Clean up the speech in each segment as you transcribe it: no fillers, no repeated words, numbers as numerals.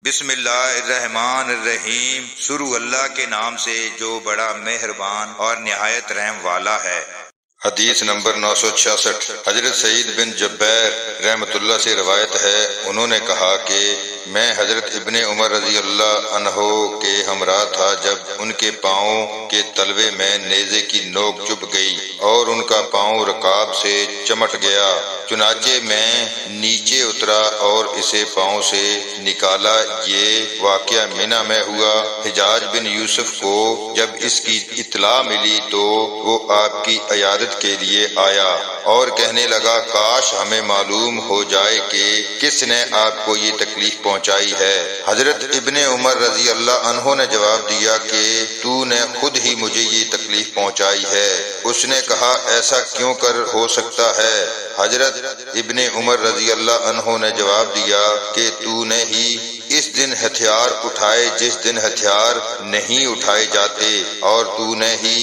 بسم اللہ الرحمن الرحیم، شروع اللہ کے نام سے جو بڑا مہربان اور نہایت رحم والا ہے۔ حدیث نمبر 966 حضرت سعید بن جبیر رحمۃ اللہ سے روایت ہے، انہوں نے کہا کہ میں حضرت ابن عمر رضی اللہ عنہ کے ہمراہ تھا جب ان کے پاؤں کے تلوے میں نیزے کی نوک چبھ گئی اور ان کا پاؤں رکاب سے چمٹ گیا، چنانچہ میں نیچے اترا اور اسے پاؤں سے نکالا۔ یہ واقعہ منی میں ہوا۔ حجاج بن یوسف کو جب اس کی اطلاع ملی تو وہ آپ کی عیادت کے لیے آیا اور کہنے لگا، کاش ہمیں معلوم ہو جائے کہ کس نے آپ کو یہ تکلیف پہنچائی ہے۔ حضرت ابن عمر رضی اللہ عنہ نے جواب دیا کہ تو نے خود ہی مجھے یہ تکلیف پہنچائی ہے۔ اس نے کہا، ایسا کیوں کر ہو سکتا ہے؟ حضرت ابن عمر رضی اللہ عنہ نے جواب دیا کہ تو نے ہی اس دن ہتھیار اٹھائے جس دن ہتھیار نہیں اٹھائے جاتے، اور تو نے ہی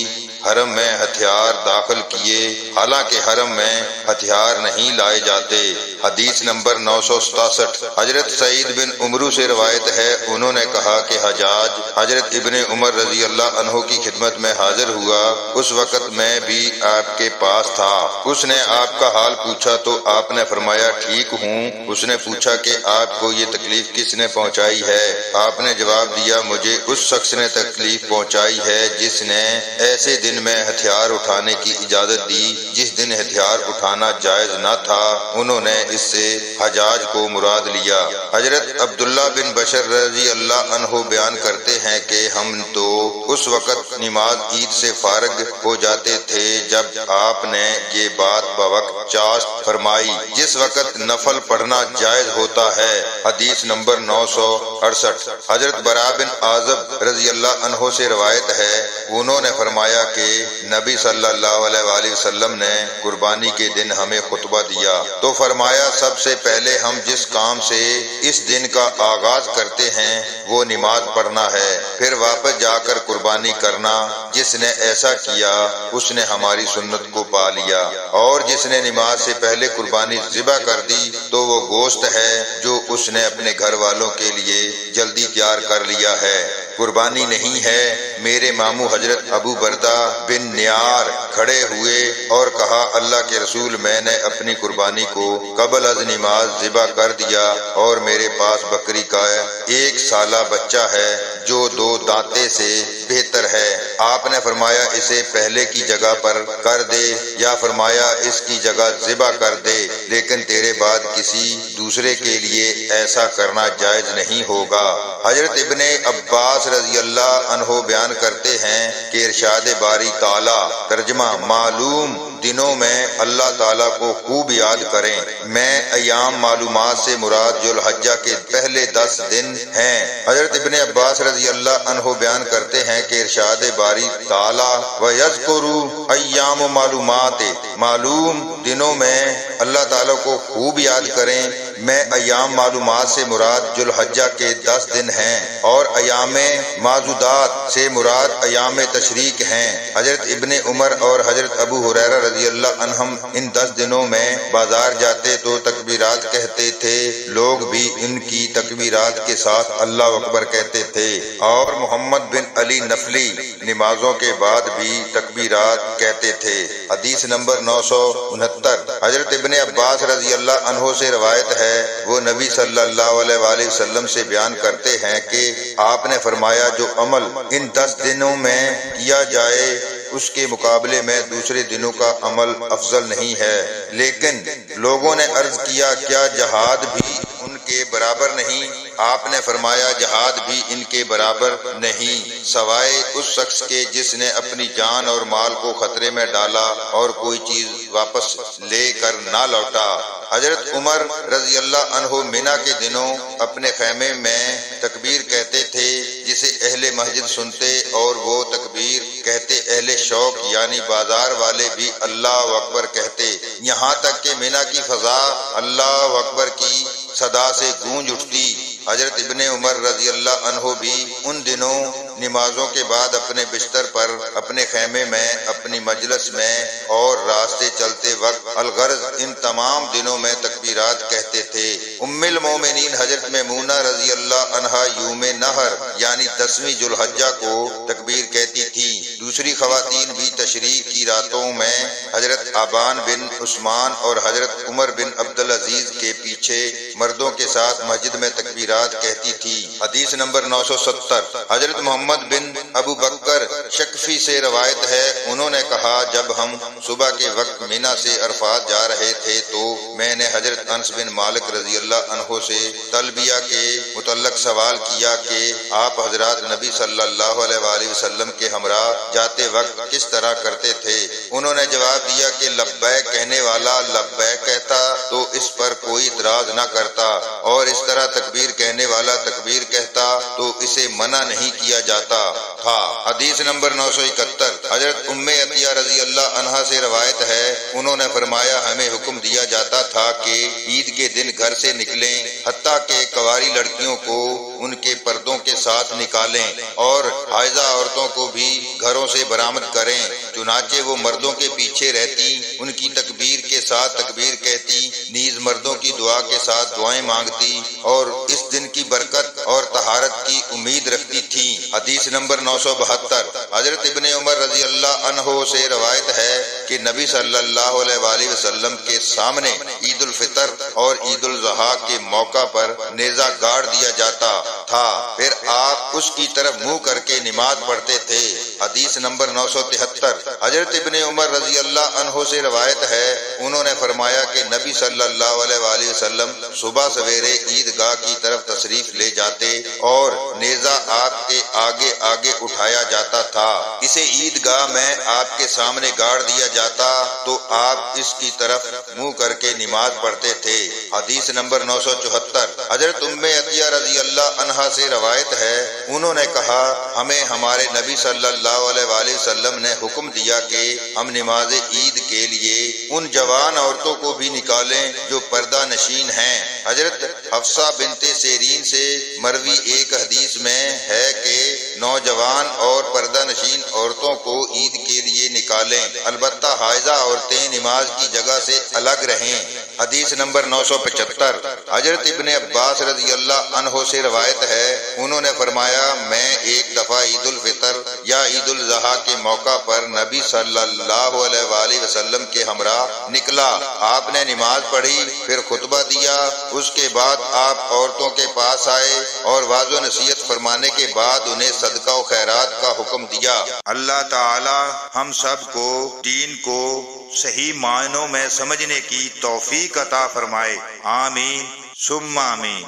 حرم میں ہتھیار داخل کیے حالانکہ حرم میں ہتھیار نہیں لائے جاتے۔ حدیث نمبر 967 حضرت سعید بن عمرو سے روایت ہے، انہوں نے کہا کہ حجاج حضرت ابن عمر رضی اللہ عنہ کی خدمت میں حاضر ہوا، اس وقت میں بھی آپ کے پاس تھا۔ اس نے آپ کا حال پوچھا تو آپ نے فرمایا، ٹھیک ہوں۔ اس نے پوچھا کہ آپ کو یہ تکلیف کس نے پہنچائی ہے؟ آپ نے جواب دیا، مجھے اس شخص نے تکلیف پہنچائی ہے جس نے ایسے دن میں ہتھیار اٹھانے کی اجازت دی جس دن ہتھیار اٹھانا جائز نہ تھا۔ انہوں نے اس سے حجاج کو مراد لیا۔ حضرت عبداللہ بن بشر رضی اللہ عنہ بیان کرتے ہیں کہ ہم تو اس وقت نماز عید سے فارغ ہو جاتے تھے جب آپ نے یہ بات بوقت چاشت فرمائی جس وقت نفل پڑھنا جائز ہوتا ہے۔ حدیث نمبر 968 حضرت برا بن عازب رضی اللہ عنہ سے روایت ہے، انہوں نے فرمایا کہ نبی صلی اللہ علیہ وآلہ وسلم نے قربانی کے دن ہمیں خطبہ دیا تو فرمایا، سب سے پہلے ہم جس کام سے اس دن کا آغاز کرتے ہیں وہ نماز پڑھنا ہے، پھر واپس جا کر قربانی کرنا۔ جس نے ایسا کیا اس نے ہماری سنت کو پا لیا، اور جس نے نماز سے پہلے قربانی ذبح کر دی تو وہ گوشت ہے جو اس نے اپنے گھر والوں کے لیے جلدی تیار کر لیا ہے، قربانی نہیں ہے۔ میرے ماموں حضرت ابو بردہ بن نیار کھڑے ہوئے اور کہا، اللہ کے رسول، میں نے اپنی قربانی کو قبل از نماز ذبح کر دیا اور میرے پاس بکری کا ایک سالہ بچہ ہے جو 2 دانتے سے بہتر ہے۔ آپ نے فرمایا، اسے پہلے کی جگہ پر کر دے، یا فرمایا اس کی جگہ ذبح کر دے، لیکن تیرے بعد کسی دوسرے کے لیے ایسا کرنا جائز نہیں ہوگا۔ حضرت ابن عباس رضی اللہ عنہ بیان کرتے ہیں کہ ارشاد باری تعالی ترجمہ، معلوم دنوں میں اللہ تعالیٰ کو خوب یاد کریں۔ میں ایام معلومات سے مراد ذوالحجہ کے پہلے 10 دن ہیں۔ حضرت ابن عباس رضی اللہ عنہ بیان کرتے ہیں کہ ارشاد باری تعالی وَيَذْكُرُوا ایام معلومات، معلوم دنوں میں اللہ تعالیٰ کو خوب یاد کریں۔ میں ایام معلومات سے مراد ذوالحجہ کے 10 دن ہیں، اور ایام معدودات سے مراد ایام تشریق ہیں۔ حضرت ابن عمر اور حضرت ابو ہریرہ رضی اللہ عنہم ان 10 دنوں میں بازار جاتے تو تکبیرات کہتے تھے، لوگ بھی ان کی تکبیرات کے ساتھ اللہ اکبر کہتے تھے، اور محمد بن علی نفلی نمازوں کے بعد بھی تکبیرات کہتے تھے۔ حدیث نمبر 969 حضرت ابن عباس رضی اللہ عنہ سے روایت ہے، وہ نبی صلی اللہ علیہ وآلہ وسلم سے بیان کرتے ہیں کہ آپ نے فرمایا، جو عمل ان 10 دنوں میں کیا جائے اس کے مقابلے میں دوسرے دنوں کا عمل افضل نہیں ہے۔ لیکن لوگوں نے عرض کیا، کیا جہاد بھی ان کے برابر نہیں؟ آپ نے فرمایا، جہاد بھی ان کے برابر نہیں، سوائے اس شخص کے جس نے اپنی جان اور مال کو خطرے میں ڈالا اور کوئی چیز واپس لے کر نہ لوٹا۔ حضرت عمر رضی اللہ عنہ منی کے دنوں اپنے خیمے میں تکبیر کہتے تھے جسے اہل مسجد سنتے، اور وہ تکبیر کہتے اہل شوق یعنی بازار والے بھی اللہ اکبر کہتے، یہاں تک کہ منی کی فضا اللہ اکبر کی صدا سے گونج اٹھتی۔ حضرت ابن عمر رضی اللہ عنہ بھی ان دنوں نمازوں کے بعد اپنے بستر پر، اپنے خیمے میں، اپنی مجلس میں اور راستے چلتے وقت، الغرض ان تمام دنوں میں تکبیرات کہتے تھے۔ ام المومنین حضرت میمونہ رضی اللہ عنہا یوم نہر یعنی 10ویں ذو الحجہ کو تکبیر کہتی تھی۔ دوسری خواتین بھی تشریق کی راتوں میں حضرت آبان بن عثمان اور حضرت عمر بن عبدالعزیز کے پیچھے مردوں کے ساتھ مسجد میں تکبیرات کہتی تھی۔ حدیث نمبر 970 حضرت محمد بن ابو بکر شکفی سے روایت ہے، انہوں نے کہا جب ہم صبح کے وقت مینا سے عرفات جا رہے تھے تو میں نے حضرت انس بن مالک رضی اللہ عنہ سے تلبیہ کے متعلق سوال کیا کہ آپ حضرات نبی صلی اللہ علیہ وآلہ وسلم کے ہمراہ جاتے وقت کس طرح کرتے تھے؟ انہوں نے جواب دیا کہ لبیک کہنے والا لبیک کہتا تو اس پر کوئی اعتراض نہ کرتا، اور اس طرح تکبیر کہنے والا تکبیر کہتا تو اسے منع نہیں کیا جاتا تھا۔ حدیث نمبر 971 حضرت ام عطیہ رضی اللہ عنہا سے روایت ہے، انہوں نے فرمایا ہمیں حکم دیا جاتا تھا کہ عید کے دن گھر سے نکلیں، حتیٰ کہ کنواری لڑکیوں کو ان کے پردوں کے ساتھ نکالیں اور حائضہ عورتوں کو بھی گھروں سے برآمد کریں۔ چنانچہ وہ مردوں کے پیچھے رہتی، ان کی تکبیر کے ساتھ تکبیر کہتی، نیز مردوں کی دعا کے ساتھ دعائیں مانگتی اور اس دن کی برکت اور طہارت کی امید رکھتی تھی۔ حدیث نمبر 972 حضرت ابن عمر رضی اللہ عنہ سے روایت ہے کہ نبی صلی اللہ علیہ وآلہ وسلم کے سامنے عید الفطر اور عید الاضحیٰ کے موقع پر نیزہ گاڑ دیا جاتا تھا، پھر آپ اس کی طرف منہ کر کے نماز پڑھتے تھے۔ حدیث نمبر 973 حضرت ابن عمر رضی اللہ عنہ سے روایت ہے، انہوں نے فرمایا کہ نبی صلی اللہ علیہ وآلہ وسلم صبح سویرے عیدگاہ کی طرف تشریف لے جاتے اور نیزہ آپ کے آگے آگے اٹھایا جاتا تھا، اسے عیدگاہ میں آپ کے سامنے گاڑ دیا جاتا تو آپ اس کی طرف منہ کر کے نماز پڑھتے تھے۔ حدیث نمبر 974 حضرت ام عطیہ رضی اللہ عنہا سے روایت ہے، انہوں نے کہا ہمیں ہمارے نبی صلی اللہ علیہ وآلہ وسلم نے حکم دیا کہ ہم نماز عید کے لیے ان جوان عورتوں کو بھی نکالیں جو پردہ نشین ہیں۔ حضرت حفصہ بنت سیرین سے مروی ایک حدیث میں ہے کہ نوجوان اور پردہ نشین عورتوں کو عید کے لیے نکالیں، البتہ حائضہ عورتیں نماز کی جگہ سے الگ رہیں۔ حدیث نمبر 975 حضرت ابن عباس رضی اللہ عنہ سے روایت ہے، انہوں نے فرمایا میں ایک دفعہ عید الفطر یا عید الاضحیٰ کے موقع پر نبی صلی اللہ علیہ وآلہ وسلم کے ہمراہ نکلا، آپ نے نماز پڑھی، پھر خطبہ دیا، اس کے بعد آپ عورتوں کے پاس آئے اور واعظ و نصیحت فرمانے کے بعد انہیں صدقہ و خیرات کا حکم دیا۔ اللہ تعالی ہم سب کو دین کو صحیح معنوں میں سمجھنے کی توفیق عطا فرمائے، آمین ثم آمین۔